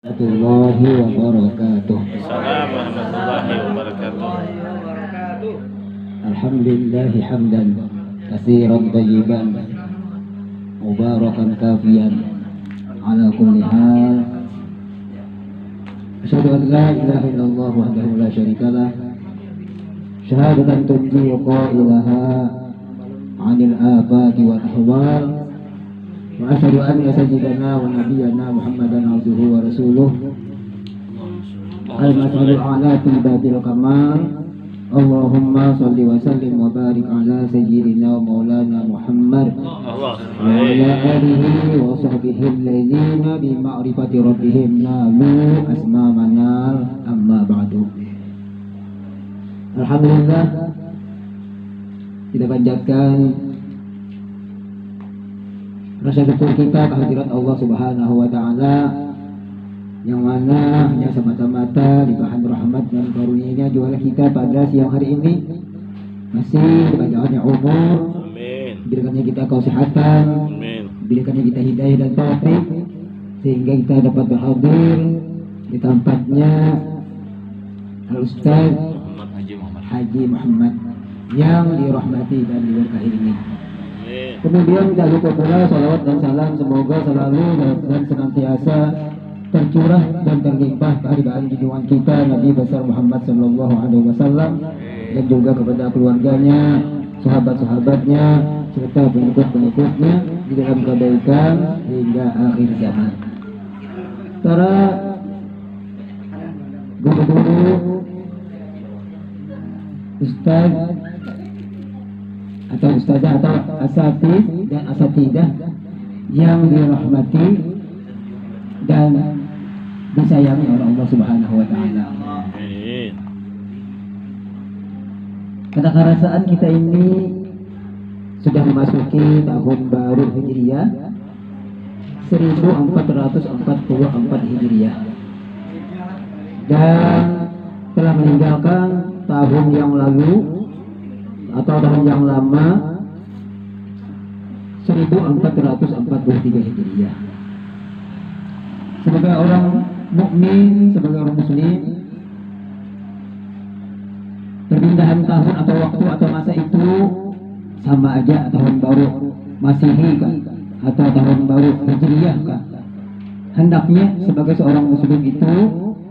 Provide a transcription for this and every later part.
Warahmatullahi wabarakatuh. Assalamualaikum warahmatullahi wabarakatuh. Alhamdulillah hamdan katsiran tayyiban mubarakan kafiyan ala kulli hal. Asyhadu an la ilaha illallah wahdahu la syarikalah. Syahadatan tunji qailaha 'anil afati wal ahwal. Wa asyhadu anna sayyidana wa nabiyyana Muhammadan abduhu wa rasuluh. Al-masalul a'la fil babil kamal. Allahumma salli wa sallim wa barik ala sayyidina wa maulana Muhammad wa ala alihi wa sahbihi alladhina bi ma'rifati rabbihim nalu asma manal amma ba'du. Alhamdulillah, kita panjatkan rasa syukur kita kehadirat Allah Subhanahu wa taala, yang mana hanya semata-mata limpahan rahmat dan karunia-Nya jualah kita pada siang hari ini masih dipanjangkannya umur, diberikannya kita kesehatan, diberikannya kita hidayah dan taufik sehingga kita dapat berhadir di tempatnya Al-Ustaz Haji Muhammad yang dirahmati dan diberkahi ini. Kemudian tidak lupa pula salawat dan salam semoga selalu dan senantiasa tercurah dan terlimpah kehadiran junjungan kita Nabi besar Muhammad sallallahu alaihi wasallam dan juga kepada keluarganya, sahabat-sahabatnya serta pengikut-pengikutnya di dalam kebaikan hingga akhir zaman. Para guru-guru, ustaz atau ustazah atau asatidz dan asatidah yang dirahmati dan disayangi oleh Allah Subhanahu wa taala. Pada kerasaan kita ini sudah memasuki tahun baru Hijriah 1444 Hijriah dan telah meninggalkan tahun yang lalu atau tahun yang lama 1443 Hijriah. Sebagai orang mukmin, sebagai orang muslim, perpindahan tahun atau waktu atau masa itu sama aja tahun baru Masehi kan atau tahun baru Hijriah kan. Hendaknya sebagai seorang muslim itu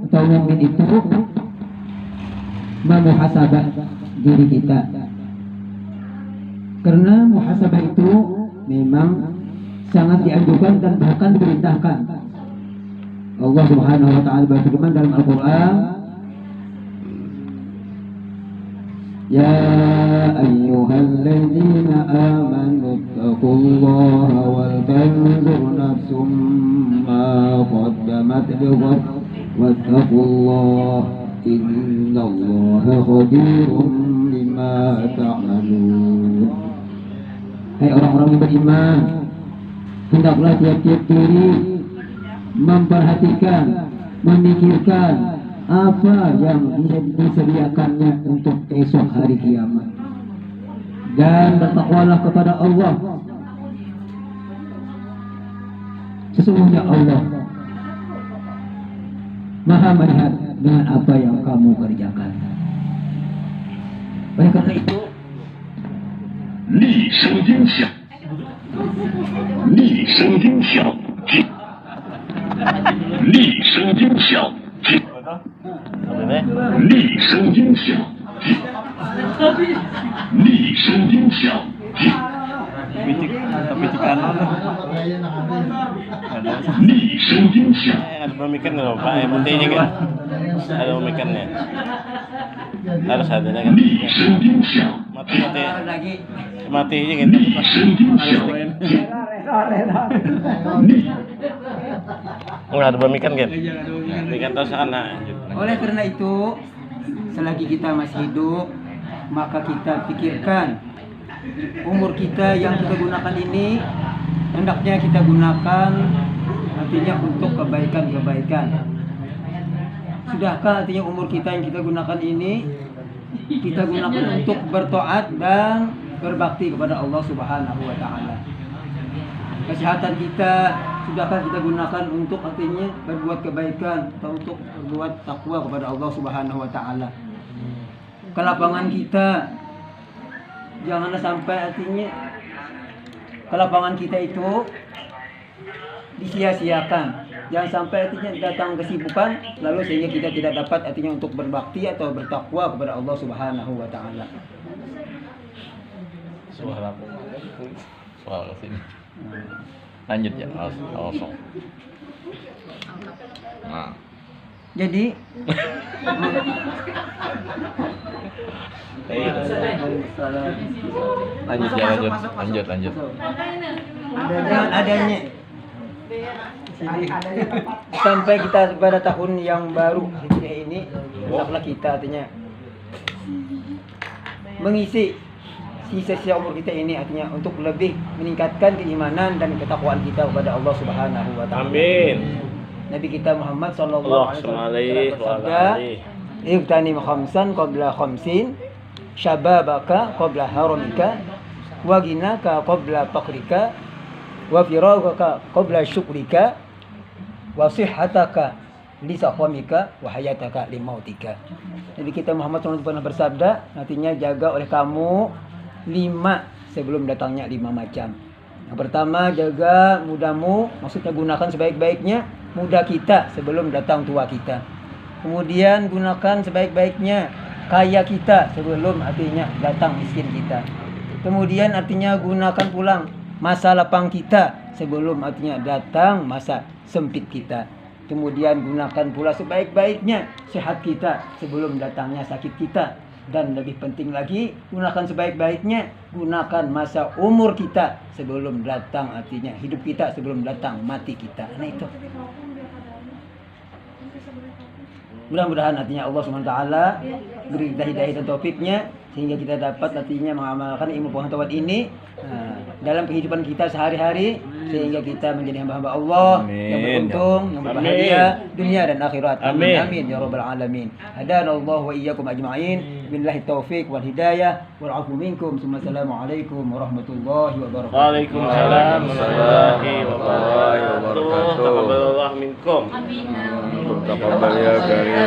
atau mukmin itu memuhasabah diri kita. Karena muhasabah itu memang sangat dianjurkan dan bahkan diperintahkan. Allah Subhanahu wa taala berfirman dalam Al-Qur'an, "Ya ayyuhalladzina amanu taqullaha wal tanzur nafsum ma qaddamat lighad wattaqullaha innallaha khabirum bima ta'malun." Hai orang-orang yang beriman, hendaklah tiap-tiap diri memperhatikan, memikirkan apa yang disediakannya untuk esok hari kiamat, dan bertakwalah kepada Allah. Sesungguhnya Allah Maha melihat dengan apa yang kamu kerjakan. Oleh karena itu, 厉声音响，厉声音响，厉声音响，厉声音响，厉声音响。 厉声音响。 Ada pemikiran loh Pak, yang pentingnya kan ada pemikirannya. Harus ada kan. 厉声音响， Mati aja kan. 厉声音响，厉。 Oh, ada pemikiran kan. Pemikiran terus sana. Oleh karena itu, selagi kita masih hidup, maka kita pikirkan umur kita yang kita gunakan ini hendaknya kita gunakan artinya untuk kebaikan-kebaikan. Sudahkah artinya umur kita yang kita gunakan ini kita gunakan untuk bertaat dan berbakti kepada Allah Subhanahu wa taala? kesehatan kita sudahkah kita gunakan untuk artinya berbuat kebaikan atau untuk berbuat takwa kepada Allah Subhanahu wa taala. Kelapangan kita janganlah sampai artinya kelapangan kita itu disia-siakan. Jangan sampai artinya datang kesibukan lalu sehingga kita tidak dapat artinya untuk berbakti atau bertakwa kepada Allah Subhanahu wa taala. Soal sini. Lanjut ya, langsung. Nah. Jadi Lanjut. adanya sampai kita pada tahun yang baru ini hendaklah kita artinya mengisi sisa-sisa umur kita ini artinya untuk lebih meningkatkan keimanan dan ketakwaan kita kepada Allah Subhanahu wa taala. Amin. Nabi kita Muhammad sallallahu alaihi wasallam bersabda, "Ibtani khamsan qabla khamsin, syababaka qabla haramika, wa ghinaka qabla faqrika, wa firagaka qabla syukrika, wa sihhataka li saqamika, wa hayataka li mautika." Nabi kita Muhammad SAW pernah bersabda, artinya jaga oleh kamu 5 sebelum datangnya 5 macam. Yang pertama, jaga mudamu, maksudnya gunakan sebaik-baiknya muda kita sebelum datang tua kita. Kemudian gunakan sebaik-baiknya kaya kita sebelum artinya datang miskin kita. Kemudian artinya gunakan pulang masa lapang kita sebelum artinya datang masa sempit kita. Kemudian gunakan pula sebaik-baiknya sehat kita sebelum datangnya sakit kita. Dan lebih penting lagi, gunakan sebaik-baiknya, gunakan masa umur kita sebelum datang artinya hidup kita sebelum datang mati kita. Nah itu. Mudah-mudahan artinya Allah SWT beri kita hidayah dan taufiknya sehingga kita dapat artinya mengamalkan ilmu pengetahuan ini dalam kehidupan kita sehari-hari sehingga kita menjadi hamba-hamba Allah yang beruntung, yang berbahagia dunia dan akhirat. Amin. Amin ya rabbal alamin. Hadanallahu wa iyyakum ajma'in. Billahi taufiq wal hidayah wal 'afwu minkum. Assalamualaikum warahmatullahi wabarakatuh. Waalaikumsalam warahmatullahi wabarakatuh. Taqabbalallahu minkum. Taqabbal ya karim.